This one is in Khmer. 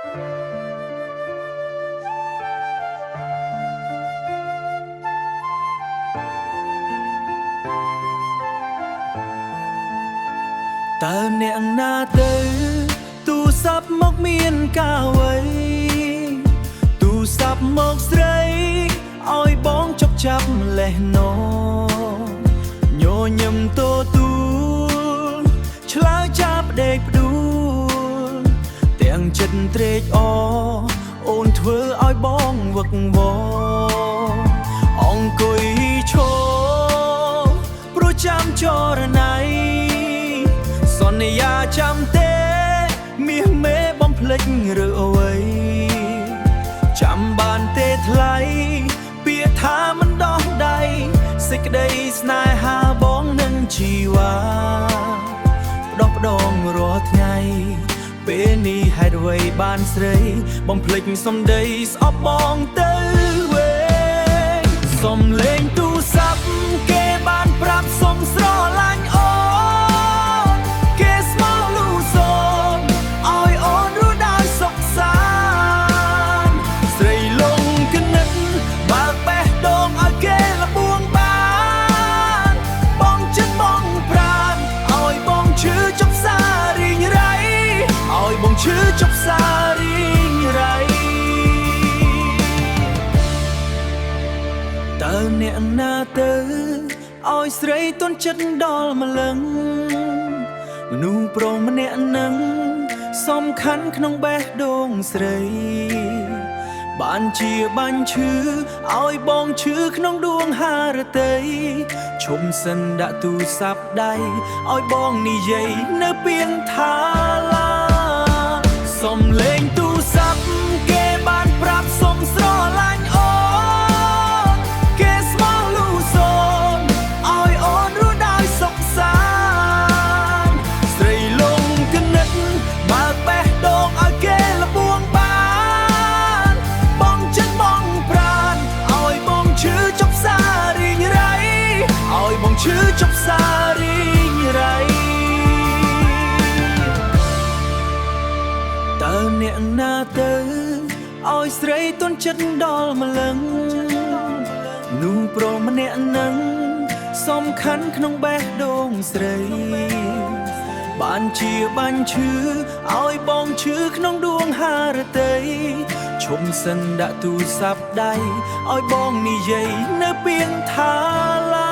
ตើអ្នកណាទៅទូរស័ព្ទមកមានកាវ័យទូរស័ព្ទមកស្រីឲ្យបងជប់ចាប់ម្លេះណោញញឹមតទូលឆ្លើយចាប់ដេកផ្ដួលទាំងចិត្តត្រេកអរអូនធ្វើឲ្យបងវឹកវរអង្គុយឈរព្រោះចាំចរណៃសន្យាចាំទេមាសមេបំភ្លេចឬអ្វីចាំបានទេថ្លៃពាក្យថាមិនដោះដៃសេចក្តីស្នេហាបងនឹងជីវ៉ាផ្ដោះផ្ដងរាល់ថ្ងៃពេលនេះហេតុអ្វីបានស្រីបំភ្លេចសំដីស្អប់បងទៅវិញសំលេងទូរស័ព្ទគេបានប្រាប់សុំស្រឡាញ់អូនគេស្មោះលូសូនឲ្យអូនរស់ដោយសុខសាន្តស្រីលងគណិតបើបេះដូងឲ្យគេលបួងបានបងចិត្តបងប្រានឲ្យបងឈឺចុកសារីងរៃឲ្យបងឈឺចុកសារីងរៃតើអ្នកណាទៅឲ្យស្រីទន់ចិត្តដល់ម្លឹងមនុស្សប្រុសម្នាក់នឹងសំខាន់ក្នុងបេះដូងស្រីបានជាបាញ់ឈឺឲ្យបងឈឺក្នុងដួងហារតីឈុំសិនដាក់ទូរស័ព្ទដៃឲ្យបងនិយាយនៅពាក្យថាឡាសំលេងទូរស័ព្ទគេបានប្រាប់សុំស្រឡាញ់អូនគេស្មោះលូសូនឲ្យអូនរស់ដោយសុខសាន្តស្រីលងគណិតបើបេះដូងឲ្យគេលបួងបានបងចិត្តបងប្រានឲ្យបងឈឺចុកសារីងរៃឲ្យបងឈឺចុកសារីងរៃតើអ្នកណាទៅឲ្យស្រីទន់ចិត្តដល់ម្លឹងនោះប្រុសម្នាក់នឹងសំខាន់ក្នុងបេះដូងស្រីបានជាបាញ់ឈឺឲ្យបងឈឺក្នុងដួងហារតីឈុំសិនដាក់ទូរស័ព្ទដៃឲ្យបងនិយាយនៅពាក្យថាឡា